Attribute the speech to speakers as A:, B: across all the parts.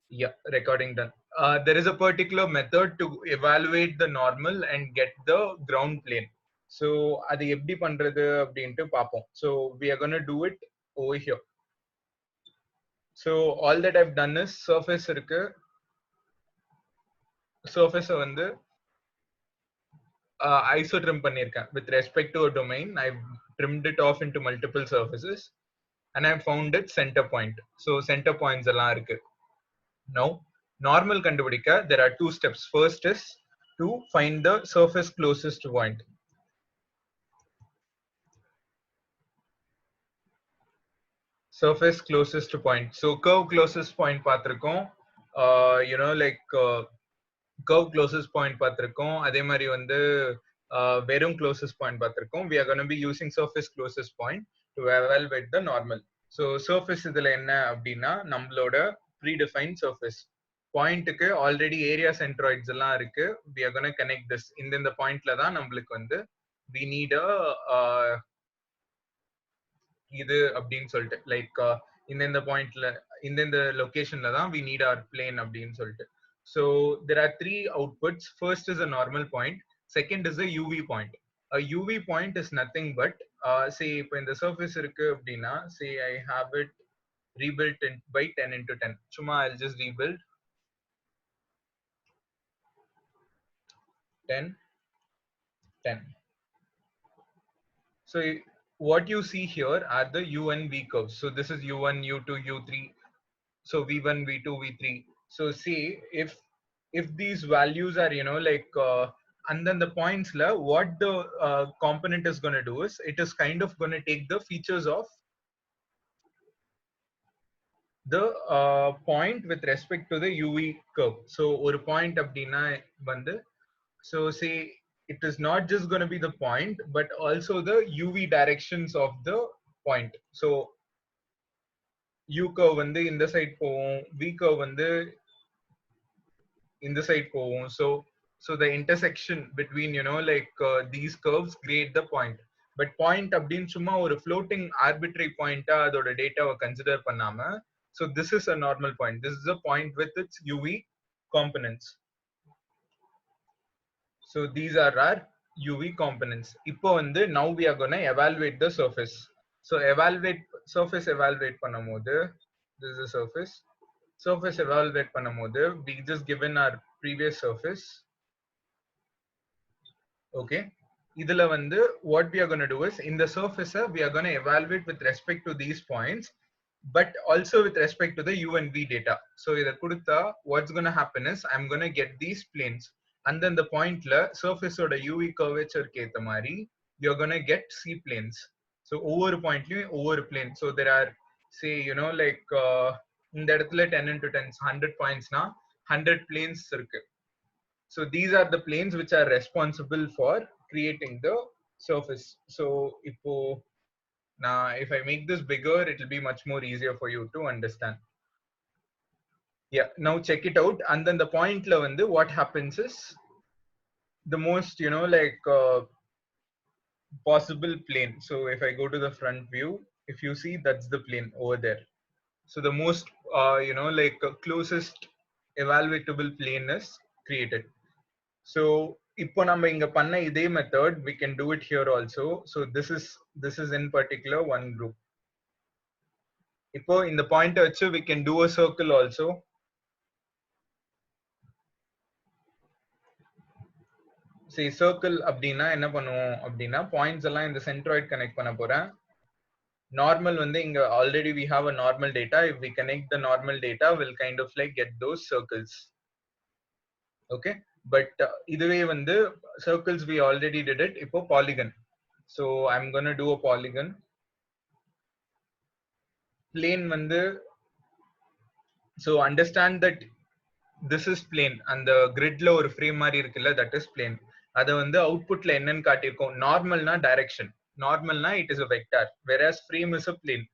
A: Yeah, recording done. There is a particular method to evaluate the normal and get the ground plane. So அது எப்படி பண்றது அப்படின்ட்டு பார்ப்போம். So we are going to do it over here. So all that I've done is surface இருக்கு. Surface வந்து isotrim பண்ணிருக்கேன். With respect to a domain, I've trimmed it off into multiple surfaces and I've found its center point. So center points எல்லாம் இருக்கு. Now, normal கண்டுபிடிக்க there are two steps. First is to find the surface closest point. Surface closest point. So curve closest point பார்த்திருக்கோம். Like curve closest point பார்த்திருக்கோம். அதே மாதிரி வந்து வெறும் closest point பார்த்திருக்கோம். We are going to be using surface closest point to evaluate the normal. So surface இதுல என்ன அப்படின்னா நம்மளோட predefined surface. பாயிண்ட்டுக்கு ஆல்ரெடி ஏரியா சென்ட்ராய்ட்ஸ் எல்லாம் இருக்கு. we are going to connect this. இந்த பாயிண்ட்ல தான் நம்மளுக்கு வந்து we need a இது அப்படின்னு சொல்லிட்டு லைக் இந்த பாயிண்ட்ல இந்த லொகேஷன்ல தான் we need our plane அப்படின்னு சொல்லிட்டு. So there are three outputs. First is a normal point. Second is a UV point. A UV point is nothing but say இப்போ இந்த surface இருக்கு அப்படின்னா say I have it rebuilt by 10 into 10. சும்மா I'll just rebuild 10 10. So what you see here are the U and V curves. So this is U1, U2, U3. So V1, V2, V3. So see if these values are like and then the points la what the component is going to do is it is kind of going to take the features of the point with respect to the UV curve. So ஒரு point அப்படின்னா வந்து so say it is not just going to be the point but also the UV directions of the point. So U curve வந்து இந்த side போகும், V curve வந்து இந்த side போகும். So the intersection between like these curves create the point. But point அப்படின்னு சும்மா ஒரு floating arbitrary point அதோட டேட்டாவை கன்சிடர் பண்ணாம so this is a normal point. This is a point with its UV components. So these are our UV components. இப்போ வந்து now we are going to evaluate the surface. So surface evaluate பண்ணும்போது this is the surface evaluate பண்ணும்போது we just given our previous surface. Okay, இதுல வந்து what we are going to do is in the surface we are going to evaluate with respect to these points but also with respect to the U and V data. So இத கொடுத்தா what's going to happen is I'm going to get these planes and then the pointல surface ஓட UV curvature ஏத்த மாதிரி you're going to get C planes. So ஒவ்வொரு pointலயும் ஒவ்வொரு plane. So there are say like இந்த இடத்துல 10 into 10 100 points na 100 planes இருக்கு. So these are the planes which are responsible for creating the surface. So now if I make this bigger it will be much more easier for you to understand. Yeah, now check it out. And then the point la vandu what happens is the most like possible plane. So if I go to the front view, if you see that's the plane over there. So the most like closest evaluatable plane is created. So இப்போ நம்ம இங்க பண்ண இதே method we can do it here also. So this is in particular one group. இப்போ இந்த point வச்சு we can do a circle also. See circle அப்படின்னா என்ன பண்ணுவோம் அப்படின்னா பாயிண்ட்ஸ் எல்லாம் இந்த சென்ட்ராய்ட் கனெக்ட் பண்ண போறேன். Normal வந்து இங்க already we have a normal data. If we connect the normal data we'll kind of like get those circles. Okay, but இதுவே வந்து circles we already did it. இப்போ polygon. So I'm going to do a polygon. Plane வந்து so understand that this is plane and the gridல ஒரு frame மாதிரி இருக்குல்ல that is plane. அத வந்து outputல என்னன்னு காட்டியிருக்கோம். Normalனா direction. Normalனா it is a vector whereas frame is a plane.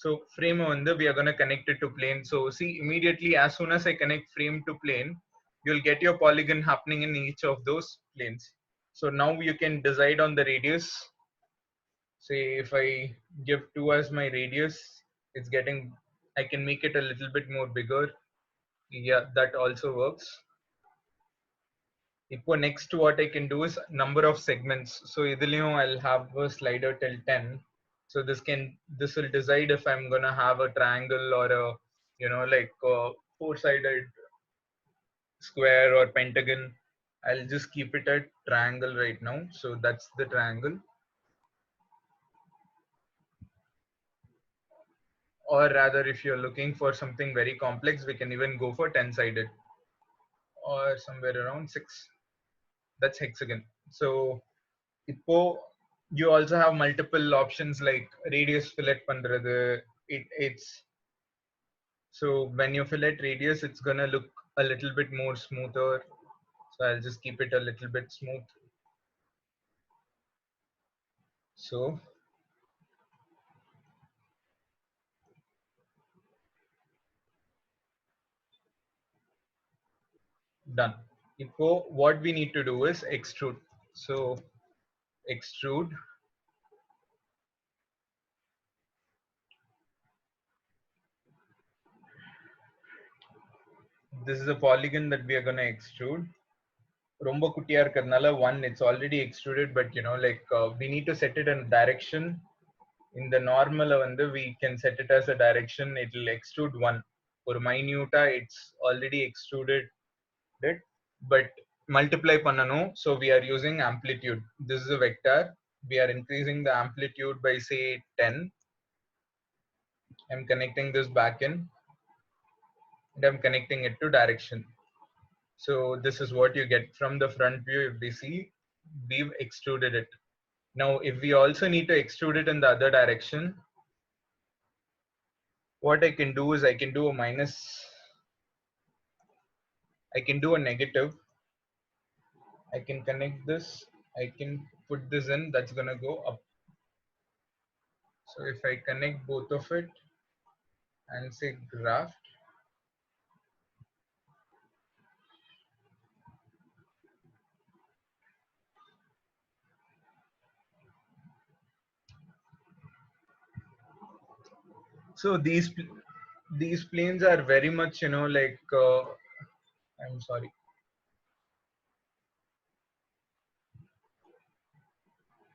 A: So frame வந்து we are going to connect it to plane. So see immediately as soon as I connect frame to plane you'll get your polygon happening in each of those planes. So now you can decide on the radius. Say if I give 2 as my radius, it's getting I can make it a little bit more bigger. Yeah, that also works. Next what I can do is number of segments. So I'll have a slider till 10. So this will decide if I'm gonna have a triangle or a like a four-sided square or pentagon. I'll just keep it at triangle right now. So that's the triangle. Or rather, if you're looking for something very complex, we can even go for 10-sided or somewhere around 6. That's hexagon. So you also have multiple options like radius fillet pandrathu. It's so when you fillet radius, it's gonna look a little bit more smoother. So I'll just keep it a little bit smooth. So done. What we need to do is extrude. So extrude. This is a polygon that we are gonna extrude. Romba kuttiya irukadnala one, it's already extruded, but we need to set it in direction. In the normal we can set it as a direction. It will extrude one. For minuta, it's already extruded it, but multiply pannano. So we are using amplitude. This is a vector. We are increasing the amplitude by say 10. I'm connecting this back in, and I'm connecting it to direction. So this is what you get from the front view. If we see, we've extruded it. Now if we also need to extrude it in the other direction, what I can do is I can do a minus, I can do a negative. I can connect this, I can put this in, that's gonna go up. So if I connect both of it and say graph, so these planes are very much I'm sorry.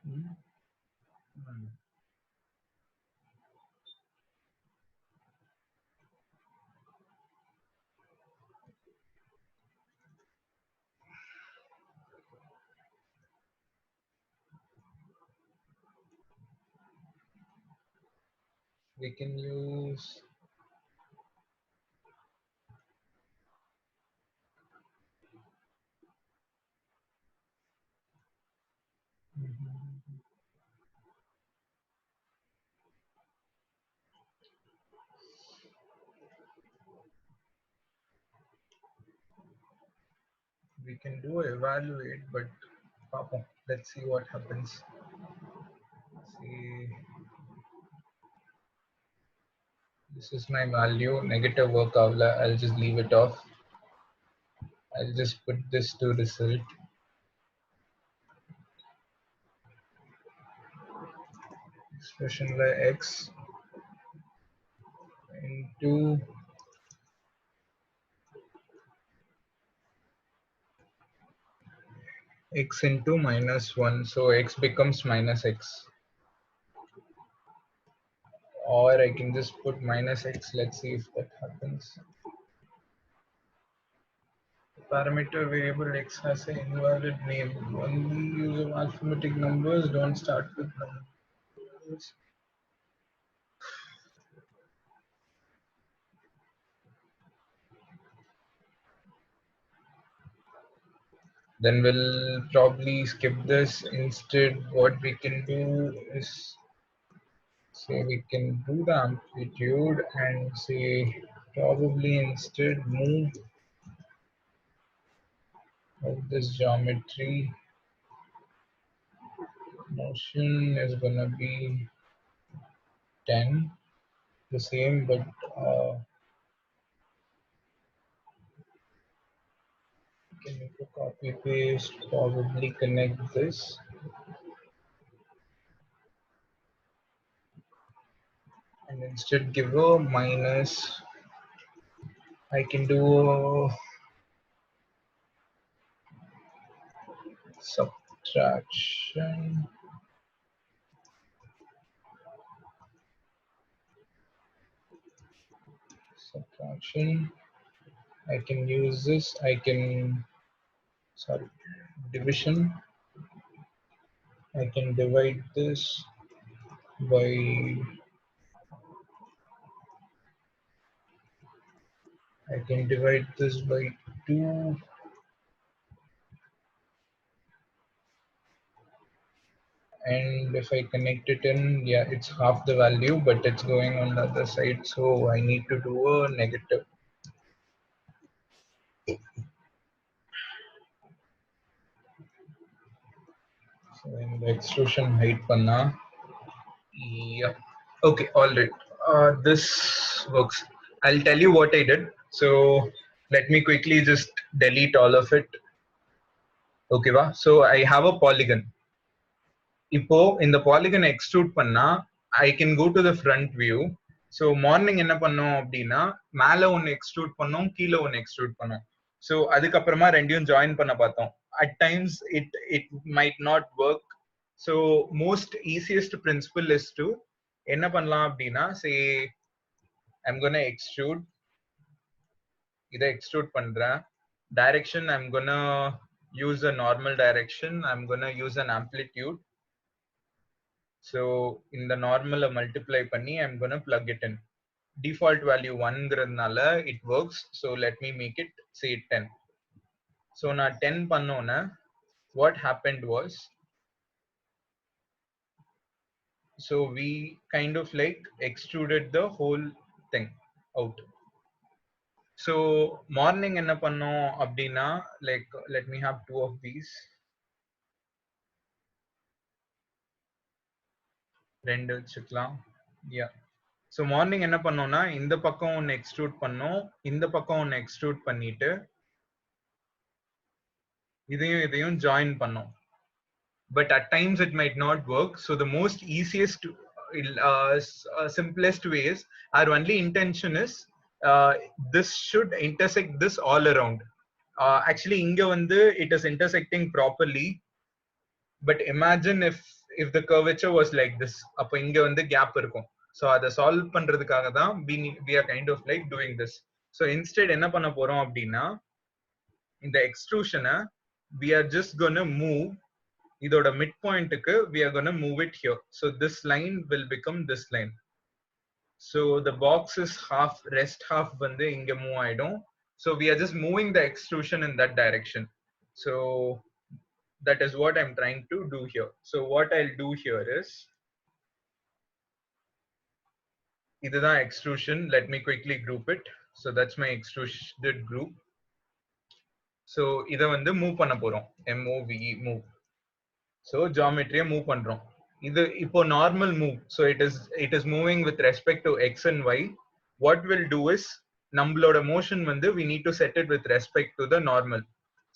A: Hmm. We can use we can do evaluate, but let's see what happens. See, this is my value, negative work avla. I'll just leave it off. I'll just put this to result. Expression by x into x into minus 1. So x becomes minus x. Or I can just put minus x. Let's see if that happens. Parameter variable x has an invalid name. Only use of alphabetic numbers, don't start with numbers. Then we'll probably skip this. Instead, what we can do is say we can do the amplitude and say probably instead move of this geometry. Motion is gonna be 10, the same, but can make a copy paste, probably connect this. And instead give a minus I can do subtraction. Subtraction. I can use this. I can, sorry, division. I can divide this by, I can divide this by 2. And if I connect it in, yeah, it's half the value, but it's going on the other side. So I need to do a negative. So in the extrusion height panna, yeah. Okay, all right. This works. I'll tell you what I did. So let me quickly just delete all of it. Okay, va? So I have a polygon. இப்போ இந்த polygon extrude பண்ணா I can go to the front view. So morning என்ன பண்ணோம் அப்படின்னா மேல ஒன்று extrude பண்ணோம், கீழே ஒன்று எக்ஸ்ட்ரூட் பண்ணோம். ஸோ அதுக்கப்புறமா ரெண்டையும் ஜாயின் பண்ண பார்த்தோம். At times it might not work. So most easiest principle is to என்ன பண்ணலாம் அப்படின்னா, சே ஐம் கோனா எக்ஸ்ட்ரூட், இதை எக்ஸ்ட்ரூட் பண்றேன். Direction I'm gonna use a normal direction, I'm gonna use an amplitude. So in the normal multiply panni, I'm going to plug it in. Default value 1 gradnala it works. So let me make it say 10. So na 10 pannona, what happened was, so we kind of like extruded the whole thing out. So morning enna pannom abdina, like let me have 2 of these. Rendu vechikalam. Yeah. So morning என்ன பண்ணோம்னா இந்த பக்கம் ஒன்று extrude பண்ணோம், இந்த பக்கம் ஒன்று extrude பண்ணிட்டு இதையும் ஜாயின் பண்ணோம். But at times it might not work. So the most easiest, simplest ways, our only intention is this should intersect this all around. Actually inga vandu it is intersecting properly, but imagine if the curvature was like this, appo inga vandu gap irukum. So அதை solve பண்றதுக்காக தான் we are kind of like doing this. So instead என்ன பண்ண போறோம் அப்படின்னா, இந்த எக்ஸ்ட்ரூஷனை we are just gonna move இதோட mid பாயிண்ட்டுக்கு we are gonna move it here. So this line will become this line. So the box is half, rest half வந்து இங்க move ஆயிடும். So we are just moving the extrusion in that direction. So that is what I'm trying to do here. So what I'll do here is, இதுதான் extrusion. Let me quickly group it. So that's my extruded group. So இதை வந்து move பண்ண போறோம், MOVE, move. So geometry move பண்றோம். இது இப்போ normal move. So it is moving with respect to x and y. What we'll do is, நம்மளோட motion வந்து we need to set it with respect to the normal.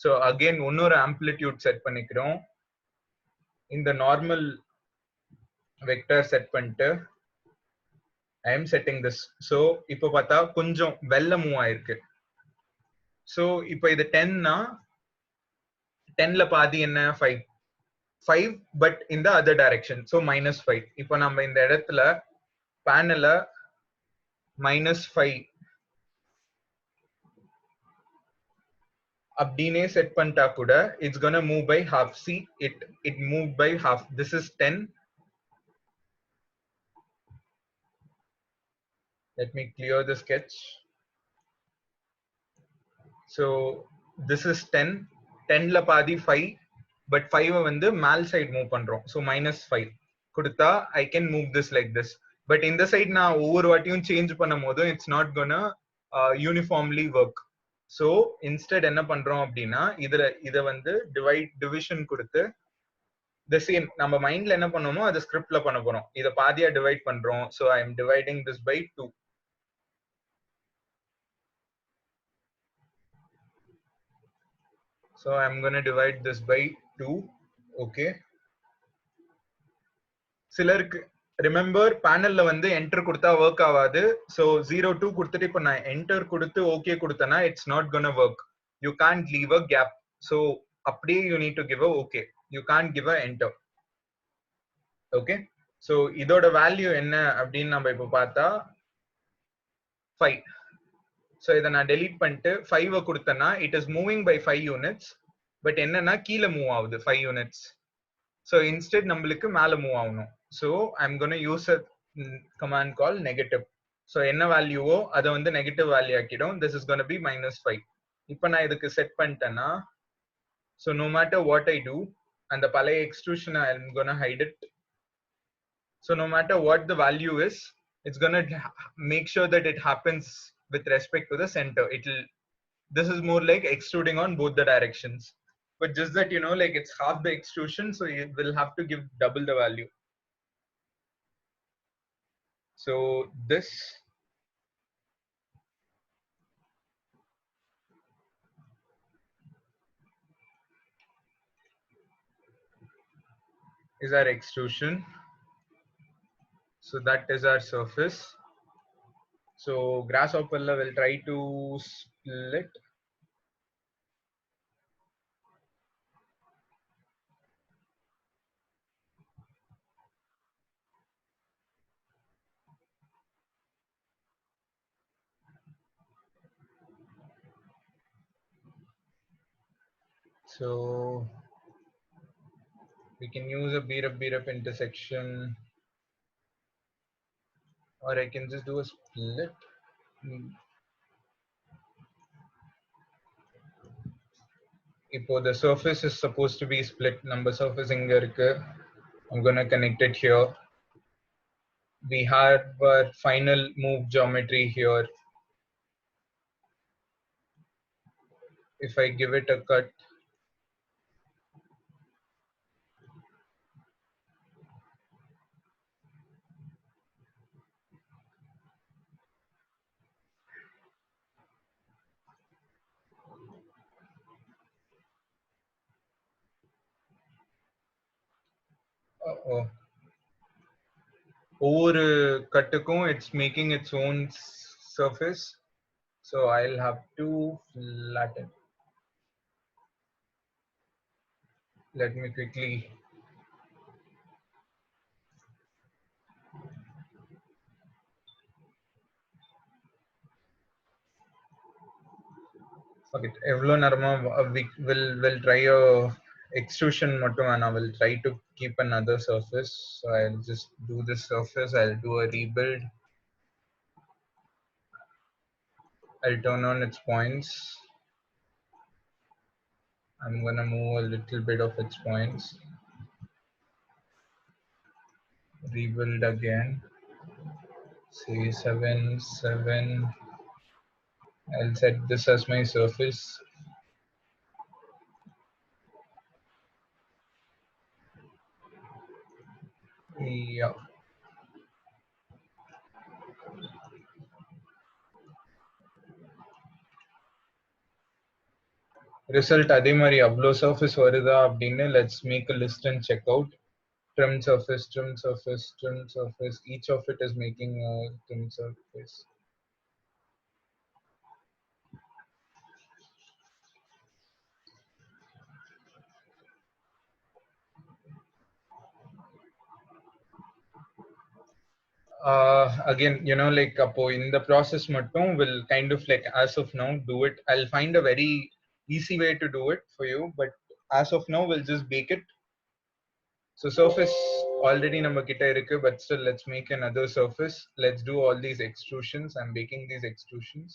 A: So again இன்னொரு amplitude set பண்ணிக்கிறோம். இந்த normal vector set பண்ணிட்டு I am setting this. So இப்போ பார்த்தா கொஞ்சம் வெள்ள மூவ் ஆயிருக்கு. So இப்போ இது 10 னா 10ல பாதி என்ன 5, 5 but in the other direction. So -5. இப்போ நம்ம இந்த இடத்துல பேனல -5 அப்படினே செட் பண்ணிட்டா கூட it's gonna move by half. See, it moved by half. This is 10. Let me clear the sketch. So this is 10. 10ல பாதி 5, but 5 வந்து மேல் சைடு மூவ் பண்றோம். So -5 கொடுத்தா I can move this like this. But இந்த side நான் ஒவ்வொரு வாட்டியும் change பண்ணும் போது it's not gonna uniformly work. So instead என்ன பண்றோம் அப்படின்னா, இத வந்து division கொடுத்து the same நம்ம மைண்ட்ல என்ன பண்ணோமோ அதை ஸ்கிரிப்ட்ல பண்ண போறோம். இத பாதியா டிவைட் பண்றோம். So I am dividing this by 2. So I'm going to divide this by 2. Okay. சிலருக்கு ரிமெம்பர் பேனல்ல வந்து என்டர் கொடுத்தா ஒர்க் ஆகாது. ஸோ 02 கொடுத்துட்டு இப்போ நான் என்டர் கொடுத்து ஓகே கொடுத்தேன்னா it's not gonna work. You can't leave a gap. So அப்படியே you need to give a okay. You can't give a enter. Okay, so இதோட வேல்யூ என்ன அப்படின்னு நம்ம இப்போ பார்த்தா 5. ஸோ இதை நான் டெலீட் பண்ணிட்டு 5 கொடுத்தேன்னா it is moving by 5 units. But என்னன்னா கீழே மூவ் ஆகுது 5 யூனிட்ஸ். ஸோ இன்ஸ்டெட் நம்மளுக்கு மேலே மூவ் ஆகணும். So I'm gonna use a command call negative. So என்ன வேல்யூவோ அதை வந்து நெகட்டிவ் வேல்யூ ஆக்கிடும். This is gonna be -5. இப்போ நான் இதுக்கு செட் பண்ணிட்டேன்னா so no matter what I do அந்த பழைய எக்ஸ்ட்ரூஷனை I'm gonna hide it. So no matter what the value is, it's gonna make sure that it happens with respect to the center. This is more like extruding on both the directions. But just that, you know, like it's half the extrusion, so you will have to give double the value. So this is our extrusion. So that is our surface. So grasshopper will try to split. So we can use a beat up intersection, or I can just do a split. இப்போ the surface is supposed to be split. Number surface இங்க இருக்கு. I'm gonna connect it here. We have our final move geometry here. If I give it a cut, ஒவ்வொரு கட்டுக்கும் it's making its own surface. So I'll have to flatten. Let me quickly okay. எவ்வளவு நேரமா will try a extrusion மட்டும் and I will try to keep another surface. So I'll just do this surface. I'll do a rebuild. I'll turn on its points. I'm gonna move a little bit of its points. Rebuild again. Say 7, 7. I'll set this as my surface. Yeah. Result அதே மாதிரி அவ்வளோ surface வருதா அப்படின்னு let's make a list and check out. Trim surface, trim surface, trim surface. Each of it is making a trim surface. Again, you know, like appo in the process mattum will kind of like as of now do it. I'll find a very easy way to do it for you, but as of now we'll just bake it. So surface already நம்ம கிட்ட இருக்கு, but still let's make another surface. Let's do all these extrusions. I'm baking these extrusions.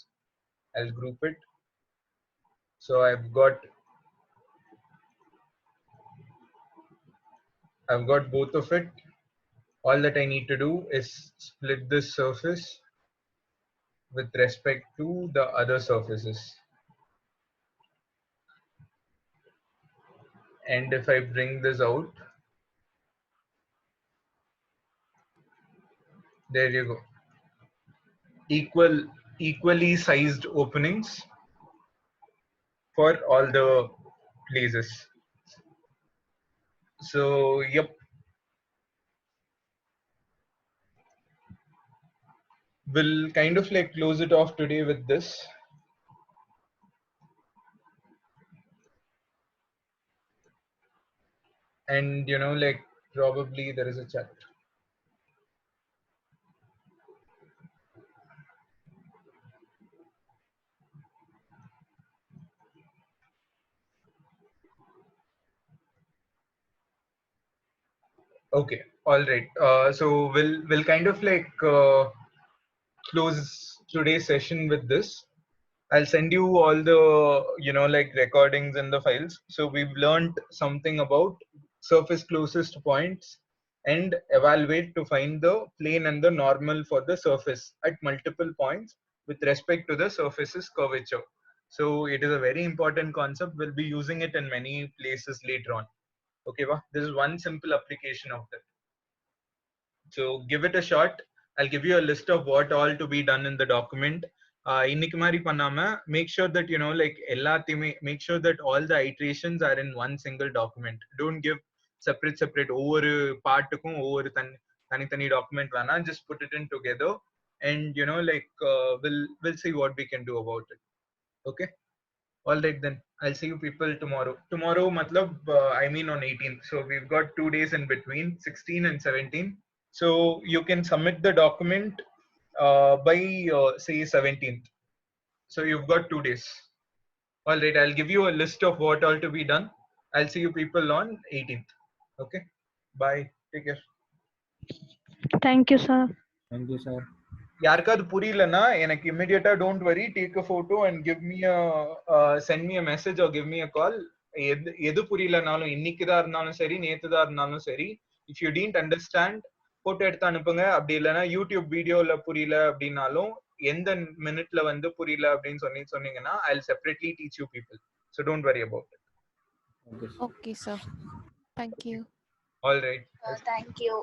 A: I'll group it. So I've got both of it. All that I need to do is split this surface with respect to the other surfaces. And if I bring this out, there you go. Equally sized openings for all the places. So yep. we'll kind of like close it off today with this. And you know, like probably there is a chat. Okay, all right. So we'll kind of like close today's session with this. I'll send you all the, you know, like recordings and the files. So we've learned something about surface closest points and evaluate to find the plane and the normal for the surface at multiple points with respect to the surface's curvature. So it is a very important concept. We'll be using it in many places later on. Okay, this is one simple application of that. So give it a shot. I'll give you a list of what all to be done in the document. இன்னைக்கு மாதிரி பண்ணாம make sure that you know like எல்லாத்தையுமே make sure that all the iterations are in one single document. Don't give separate ஒவ்வொரு பார்ட்டுக்கும் ஒவ்வொரு தனித்தனி document வேணாம். Just put it in together and you know like we'll see what we can do about it. Okay. All right then. I'll see you people tomorrow. Tomorrow, matlab, I mean on 18th. So we've got 2 days in between, 16 and 17. So you can submit the document by say 17th. So you've got 2 days. All right. I'll give you a list of what all to be done. I'll see you people on 18th. Okay. Bye. Take care.
B: Thank you, sir.
C: Thank you, sir.
A: யாருக்காவது புரியலன்னா எனக்கு immediately don't worry, take a photo and give me a send me a message or give me a call. எது புரியலனாலும் இன்னைக்குதான் இருந்தாலும் சரி நேத்துதான் இருந்தாலும் சரி, if you didn't understand photo எடுத்து அனுப்புங்க. அப்படி இல்லைன்னா யூடியூப் வீடியோல புரியல அப்படின்னாலும் எந்த மினிட்ல வந்து புரியல அப்படின்னு சொன்னீங்கன்னா I'll separately teach you people, so don't worry about it.
C: Okay, sir.
D: Okay, sir. Thank you.
A: All right.
E: Thank you.